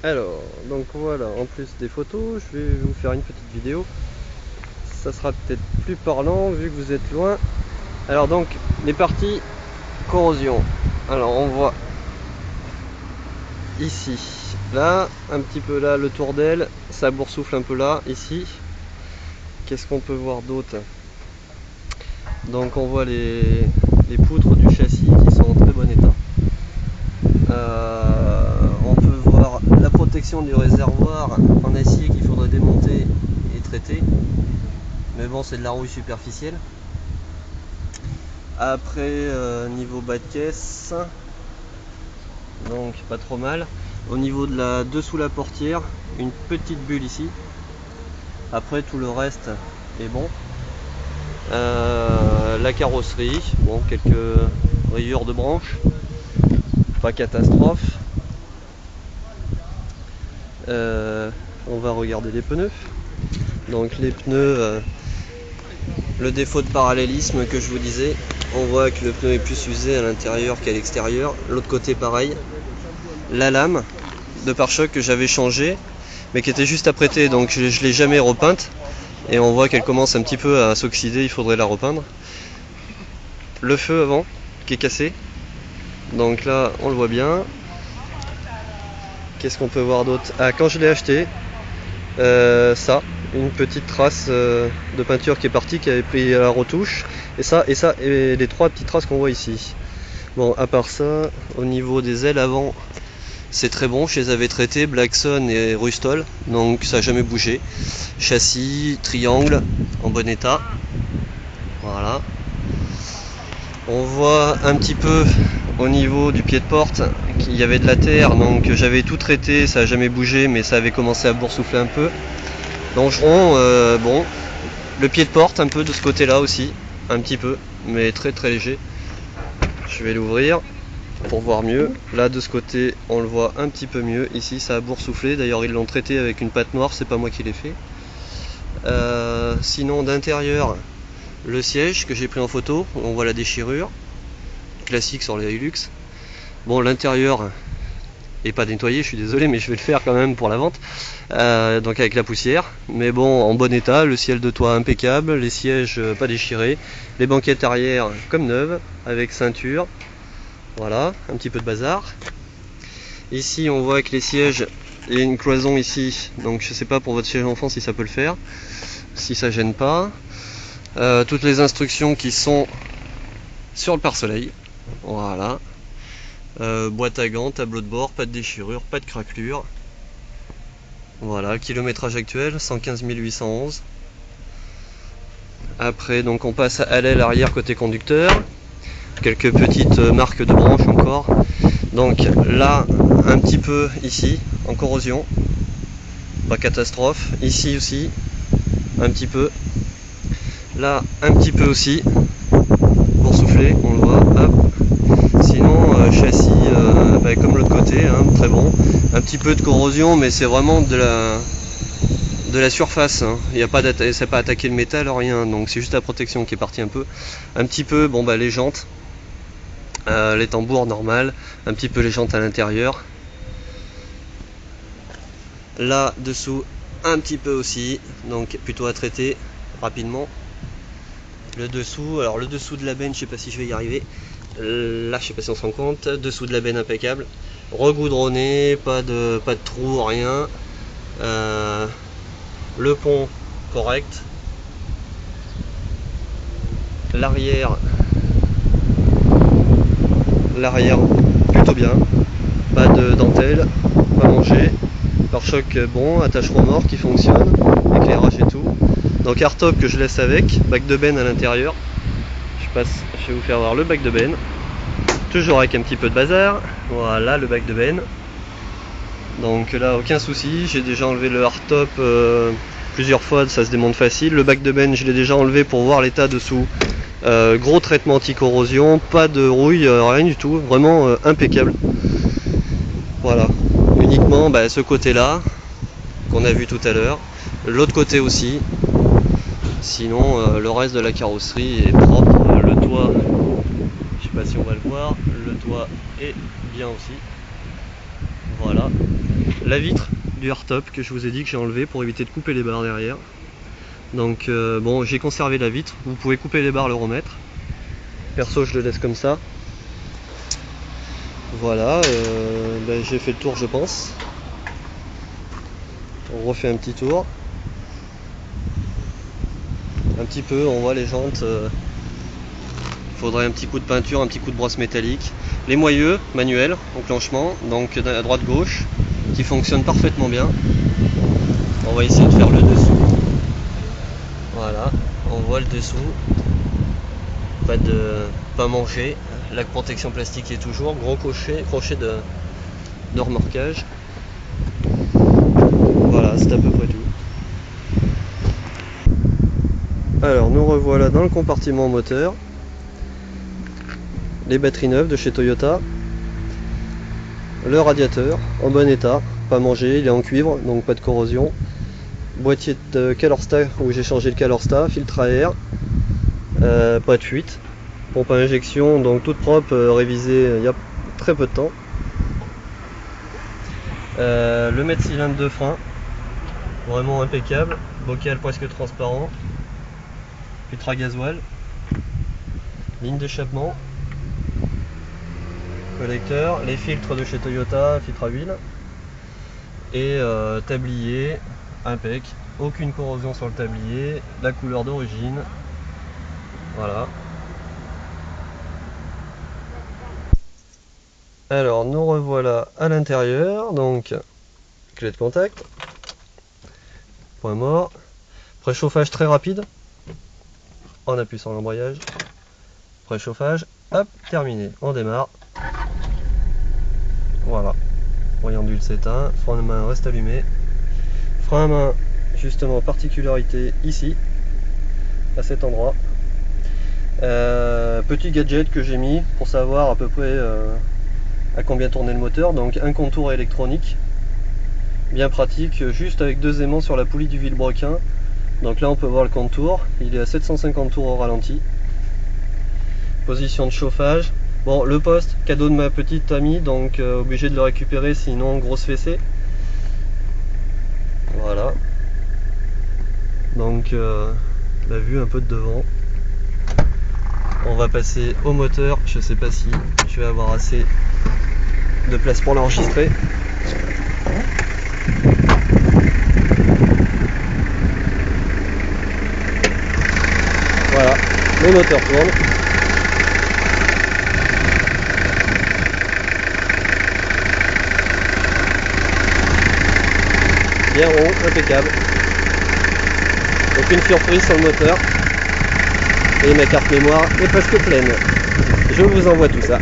Alors, donc voilà, en plus des photos, je vais vous faire une petite vidéo. Ça sera peut-être plus parlant vu que vous êtes loin. Alors donc, les parties corrosion. Alors on voit ici, là, un petit peu là, le tour d'aile, ça boursoufle un peu là, ici. Qu'est-ce qu'on peut voir d'autre? Donc on voit les poutres du châssis qui sont en très bon état. On peut voir la protection du réservoir en acier qu'il faudrait démonter et traiter. Mais bon, c'est de la rouille superficielle. Après, niveau bas de caisse, donc pas trop mal. Au niveau de la dessous la portière, une petite bulle ici. Après, tout le reste est bon. La carrosserie, bon, quelques rayures de branches, pas catastrophe. On va regarder les pneus. Donc les pneus, le défaut de parallélisme que je vous disais, on voit que le pneu est plus usé à l'intérieur qu'à l'extérieur. L'autre côté pareil. La lame de pare-choc que j'avais changé mais qui était juste à prêter, donc je ne l'ai jamais repeinte et on voit qu'elle commence un petit peu à s'oxyder, il faudrait la repeindre. Le feu avant qui est cassé, donc là on le voit bien. Qu'est-ce qu'on peut voir d'autre? Ah, quand je l'ai acheté, ça, une petite trace de peinture qui est partie, qui avait pris la retouche, et les trois petites traces qu'on voit ici. Bon, à part ça, au niveau des ailes avant, c'est très bon, je les avais traités, Blackson et Rustol, donc ça n'a jamais bougé. Châssis, triangle, en bon état. Voilà. On voit un petit peu au niveau du pied de porte qu'il y avait de la terre, donc j'avais tout traité, ça n'a jamais bougé, mais ça avait commencé à boursoufler un peu. Longeron, bon, le pied de porte un peu de ce côté là aussi, un petit peu, mais très très léger. Je vais l'ouvrir pour voir mieux. Là de ce côté on le voit un petit peu mieux. Ici ça a boursouflé, d'ailleurs ils l'ont traité avec une pâte noire, c'est pas moi qui l'ai fait. Sinon d'intérieur, le siège que j'ai pris en photo, on voit la déchirure classique sur les Hilux. Bon, l'intérieur est pas nettoyé, je suis désolé, mais je vais le faire quand même pour la vente, donc avec la poussière, mais bon, en bon état. Le ciel de toit impeccable, les sièges pas déchirés, les banquettes arrière comme neuves avec ceinture. Voilà, un petit peu de bazar. Ici on voit que les sièges, il y a une cloison ici, donc je sais pas pour votre siège enfant si ça peut le faire, si ça gêne pas. Toutes les instructions qui sont sur le pare-soleil, voilà. Boîte à gants, tableau de bord, pas de déchirure, pas de craquelure. Voilà, kilométrage actuel 115 811. Après donc on passe à l'aile arrière côté conducteur. Quelques petites marques de branches encore. Donc là un petit peu ici en corrosion, pas catastrophe. Ici aussi un petit peu. Là un petit peu aussi, boursouflé, on le voit. Hop. Sinon châssis comme l'autre côté, hein, très bon. Un petit peu de corrosion, mais c'est vraiment de la surface, hein. Il y a pas c'est pas attaqué le métal, rien, donc c'est juste la protection qui est partie un peu. Un petit peu, bon bah les jantes, les tambours normal, un petit peu les jantes à l'intérieur. Là dessous un petit peu aussi, donc plutôt à traiter rapidement. Le dessous, alors le dessous de la benne, je sais pas si je vais y arriver. Là je sais pas si on se rend compte, dessous de la benne impeccable, regoudronné, pas de trou, rien. Le pont correct, l'arrière plutôt bien, pas de dentelle, pas mangé, pare-choc bon, attache remorque qui fonctionne, éclairage et tout. Donc hardtop que je laisse avec, bac de benne à l'intérieur. Je vais vous faire voir le bac de benne, toujours avec un petit peu de bazar. Voilà le bac de benne. Donc là aucun souci, j'ai déjà enlevé le hardtop plusieurs fois, ça se démonte facile. Le bac de benne je l'ai déjà enlevé pour voir l'état dessous. Gros traitement anti-corrosion, pas de rouille, rien du tout, vraiment impeccable. Voilà, uniquement ce côté là qu'on a vu tout à l'heure, l'autre côté aussi. Sinon le reste de la carrosserie est propre. Le toit, je sais pas si on va le voir, le toit est bien aussi. Voilà, la vitre du hardtop que je vous ai dit que j'ai enlevé pour éviter de couper les barres derrière. Donc bon, j'ai conservé la vitre, vous pouvez couper les barres, le remettre. Perso, je le laisse comme ça. Voilà, ben, j'ai fait le tour, je pense. On refait un petit tour. Un petit peu, on voit les jantes. Il faudrait un petit coup de peinture, un petit coup de brosse métallique. Les moyeux manuels, enclenchement, donc à droite-gauche, qui fonctionnent parfaitement bien. On va essayer de faire le dessous. Voilà, on voit le dessous. Pas manger. La protection plastique est toujours. Gros crochet de remorquage. Voilà, c'est à peu près tout. Alors nous revoilà dans le compartiment moteur. Les batteries neuves de chez Toyota. Le radiateur en bon état, pas mangé, il est en cuivre, donc pas de corrosion. Boîtier de Calorsta où j'ai changé le Calorsta, filtre à air, pas de fuite. Pompe à injection, donc toute propre, révisée il y a très peu de temps. Le mètre cylindre de frein, vraiment impeccable. Bocal presque transparent. Filtre à gasoil. Ligne d'échappement. Collecteur. Les filtres de chez Toyota, filtre à huile. Et tablier, impec. Aucune corrosion sur le tablier. La couleur d'origine. Voilà. Alors nous revoilà à l'intérieur, donc clé de contact, point mort, préchauffage très rapide, on appuie sur l'embrayage, préchauffage, hop, terminé, on démarre, voilà, voyant d'huile s'éteint, frein à main reste allumé, frein à main, justement particularité ici, à cet endroit, petit gadget que j'ai mis pour savoir à peu près à combien tourner le moteur, donc un contour électronique bien pratique, juste avec 2 aimants sur la poulie du vilebrequin. Donc là on peut voir le contour, il est à 750 tours au ralenti. Position de chauffage, bon le poste cadeau de ma petite amie, donc obligé de le récupérer sinon grosse fessée. Voilà, donc la vue un peu de devant. On va passer au moteur, je sais pas si je vais avoir assez de place pour l'enregistrer. Voilà, le moteur tourne. Bien rond, impeccable. Aucune surprise sur le moteur. Et ma carte mémoire est presque pleine. Je vous envoie tout ça.